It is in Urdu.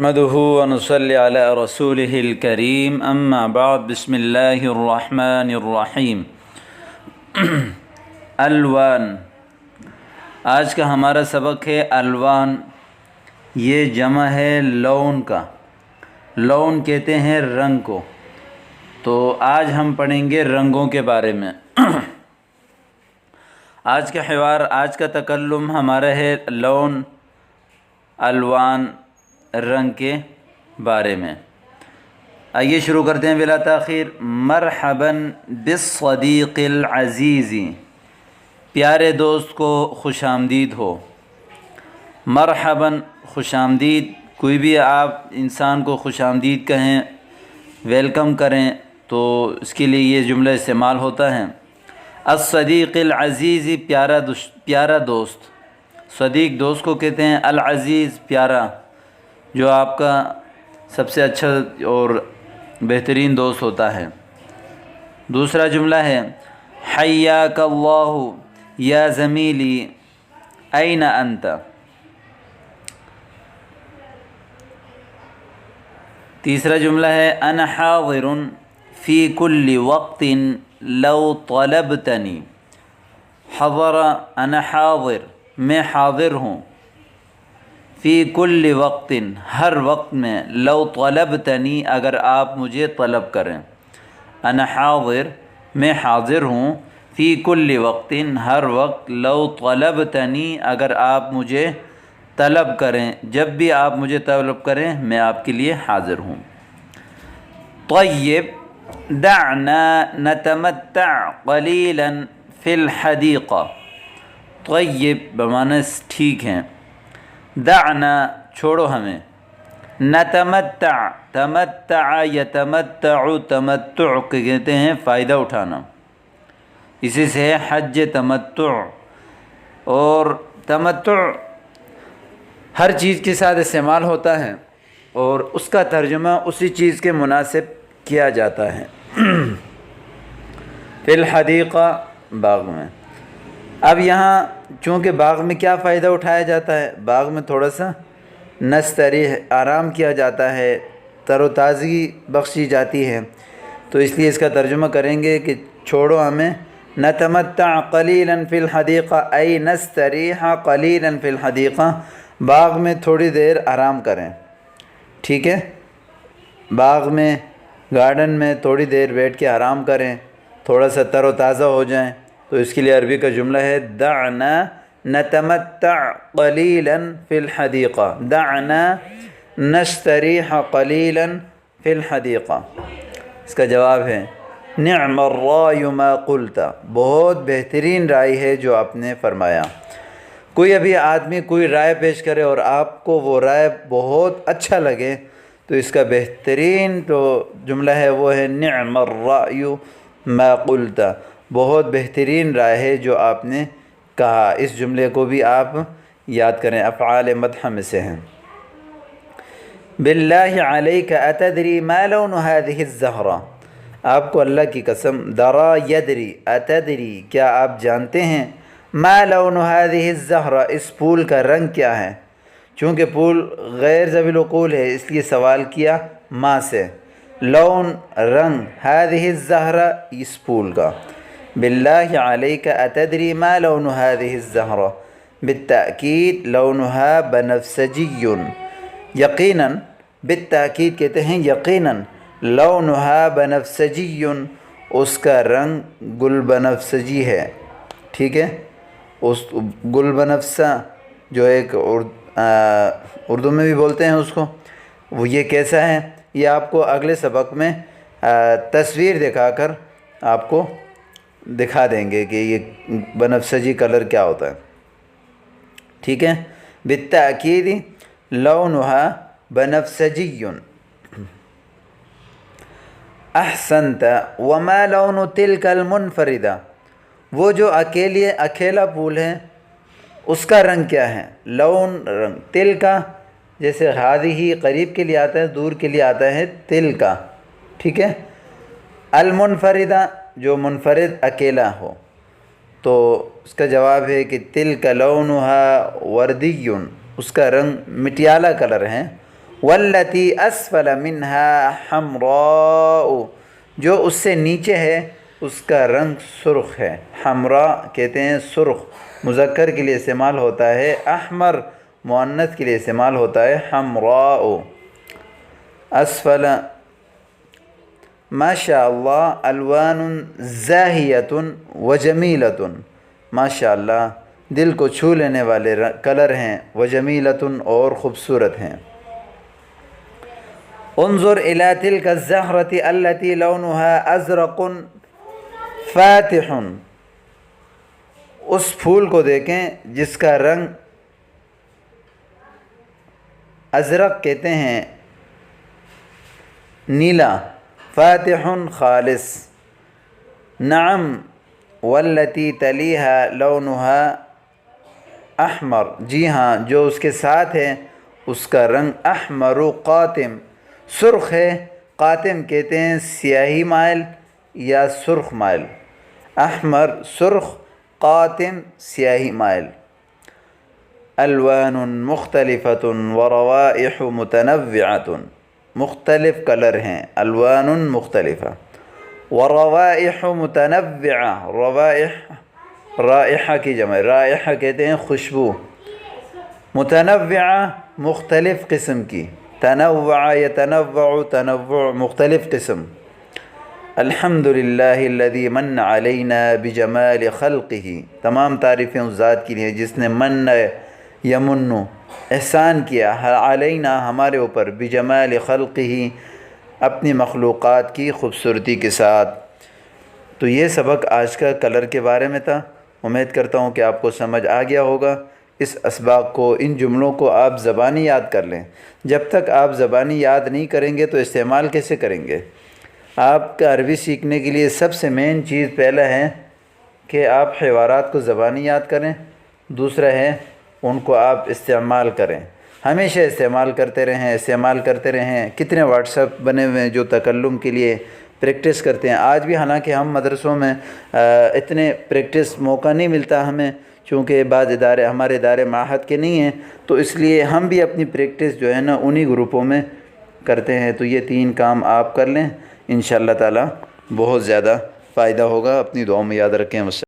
نحمده ونصلي على رسوله الكريم اما بعد بسم اللہ الرحمن الرحیم۔ الوان، آج کا ہمارا سبق ہے الوان۔ یہ جمع ہے لون کا۔ لون کہتے ہیں رنگ کو۔ تو آج ہم پڑھیں گے رنگوں کے بارے میں۔ آج کا حوار، آج کا تکلم ہمارا ہے لون، الوان، رنگ کے بارے میں۔ آئیے شروع کرتے ہیں بلا تاخیر۔ مرحباً بالصدیق العزیز، پیارے دوست کو خوش آمدید ہو۔ مرحباً، خوش آمدید، کوئی بھی آپ انسان کو خوش آمدید کہیں، ویلکم کریں تو اس کے لیے یہ جملہ استعمال ہوتا ہے۔ الصدیق العزیز، پیارا دوست۔ صدیق دوست کو کہتے ہیں، العزیز پیارا، جو آپ کا سب سے اچھا اور بہترین دوست ہوتا ہے۔ دوسرا جملہ ہے حیاک اللہ یا زمیلی این انت۔ تیسرا جملہ ہے انا حاضر فی کل وقت لو طلبتنی۔ حضر، انا حاضر، میں حاضر ہوں، فی کل وقت، ہر وقت میں، لو طلبتنی، اگر آپ مجھے طلب کریں۔ انا حاضر، میں حاضر ہوں، فی کل وقت، ہر وقت، لو طلبتنی، اگر آپ مجھے طلب کریں، جب بھی آپ مجھے طلب کریں میں آپ کے لیے حاضر ہوں۔ طیب دعنا نتمتع قلیلا فی الحدیقہ۔ طیب بمعنی ٹھیک ہیں، دعنا چھوڑو ہمیں، نتمتع، تمتع یتمتع، تمتع کہتے ہیں فائدہ اٹھانا، اسی سے ہے حج تمتع۔ اور تمتع ہر چیز کے ساتھ استعمال ہوتا ہے اور اس کا ترجمہ اسی چیز کے مناسب کیا جاتا ہے۔ فی الحدیقہ، باغ میں۔ اب یہاں چونکہ باغ میں کیا فائدہ اٹھایا جاتا ہے؟ باغ میں تھوڑا سا نستریح، آرام کیا جاتا ہے، تر و تازگی بخشی جاتی ہے، تو اس لیے اس کا ترجمہ کریں گے کہ چھوڑو ہمیں، نتمتع قلیلا فی الحدیقہ ای نستریح قلیلا فی الحدیقہ، باغ میں تھوڑی دیر آرام کریں، ٹھیک ہے؟ باغ میں، گارڈن میں تھوڑی دیر بیٹھ کے آرام کریں، تھوڑا سا تر و تازہ ہو جائیں، تو اس کے لیے عربی کا جملہ ہے دعنا نتمتع قلیلا فی الحدیقہ، دعنا نستریح قلیلا فی الحدیقہ۔ اس کا جواب ہے نعم الرائے ما قلت، بہت بہترین رائے ہے جو آپ نے فرمایا۔ کوئی ابھی آدمی کوئی رائے پیش کرے اور آپ کو وہ رائے بہت اچھا لگے تو اس کا بہترین جو جملہ ہے وہ ہے نعم الرائے ما قلت، بہت بہترین رائے ہے جو آپ نے کہا۔ اس جملے کو بھی آپ یاد کریں، افعال مدح میں سے ہیں۔ باللہ علیک اتدری ما لون هذه الزہرہ، آپ کو اللہ کی قسم، درا یدری، اتدری، کیا آپ جانتے ہیں، ما لون هذه الزہرہ، اس پھول کا رنگ کیا ہے؟ چونکہ پھول غیر ذوی العقول ہے اس لیے سوال کیا ما سے، لون رنگ، هذه الزہرہ اس پھول کا۔ باللہ علیک اتدری ما لون هذه الزہرہ، بالتأکید لونها بنفسجی، یقیناً، بالتأکید کہتے ہیں یقیناً، لونها بنفسجی، اس کا رنگ گل بنفسجی ہے، ٹھیک ہے؟ اس گل بنفسہ جو ایک اردو میں بھی بولتے ہیں اس کو، وہ یہ کیسا ہے؟ یہ آپ کو اگلے سبق میں تصویر دکھا کر آپ کو دکھا دیں گے کہ یہ بنفسجی کلر کیا ہوتا ہے، ٹھیک ہے؟ بالتأکید لونها بنفسجی۔ احسنت وما لون تلک المنفردہ، وہ جو اکیلا پھول ہے اس کا رنگ کیا ہے؟ لون رنگ، تل کا جیسے ہادی قریب کے لیے آتا ہے، دور کے لیے آتا ہے تل کا، ٹھیک ہے؟ المنفردہ جو منفرد اکیلا ہو، تو اس کا جواب ہے کہ تلک لونها وردی، اس کا رنگ مٹیالہ کلر ہے، واللتی اسفل منها حمراء، جو اس سے نیچے ہے اس کا رنگ سرخ ہے۔ حمراء کہتے ہیں سرخ، مذکر کے لیے استعمال ہوتا ہے، احمر مؤنث کے لیے استعمال ہوتا ہے حمراء۔ اسفل ماشاء اللہ الوان زاہیۃ وجمیلۃ، ماشاء اللہ دل کو چھو لینے والے کلر ہیں، وجمیلۃ اور خوبصورت ہیں۔ انظر الی تلک الزہرۃ التی لونها ازرق فاتح، اس پھول کو دیکھیں جس کا رنگ ازرق کہتے ہیں نیلا، فاتح خالص۔ نعم والتی تلیہا لونہا احمر، جی ہاں جو اس کے ساتھ ہے اس کا رنگ احمر قاتم، سرخ ہے۔ قاتم کہتے ہیں سیاہی مائل یا سرخ مائل، احمر سرخ، قاتم سیاہی مائل۔ الوان مختلفۃ وروائح متنوعۃ، مختلف کلر ہیں، الوان مختلفہ، وروائح متنوعہ، روائح رائحہ کی جمع، رائحہ کہتے ہیں خوشبو، متنوعہ مختلف قسم کی، تنوع یتنوع، تنوع مختلف قسم۔ الحمدللہ الذی من علینا بجمال خلقہ، تمام تعریفیں اس ذات کے لیے جس نے من یمن احسان کیا علینا ہمارے اوپر، بجمال خلقہ اپنی مخلوقات کی خوبصورتی کے ساتھ۔ تو یہ سبق آج کا کلر کے بارے میں تھا، امید کرتا ہوں کہ آپ کو سمجھ آ گیا ہوگا۔ اس اسباق کو، ان جملوں کو آپ زبانی یاد کر لیں، جب تک آپ زبانی یاد نہیں کریں گے تو استعمال کیسے کریں گے؟ آپ کا عربی سیکھنے کے لیے سب سے مین چیز پہلا ہے کہ آپ حوارات کو زبانی یاد کریں، دوسرا ہے ان کو آپ استعمال کریں، ہمیشہ استعمال کرتے رہیں، استعمال کرتے رہیں۔ کتنے واٹس ایپ بنے ہوئے ہیں جو تکلم کے لیے پریکٹس کرتے ہیں آج بھی، حالانکہ ہم مدرسوں میں اتنے پریکٹس موقع نہیں ملتا ہمیں، چونکہ بعض ادارے ہمارے ادارے معہد کے نہیں ہیں، تو اس لیے ہم بھی اپنی پریکٹس جو ہے نا انہی گروپوں میں کرتے ہیں۔ تو یہ 3 کام آپ کر لیں، انشاءاللہ تعالی بہت زیادہ فائدہ ہوگا۔ اپنی دعاؤں میں یاد رکھیں۔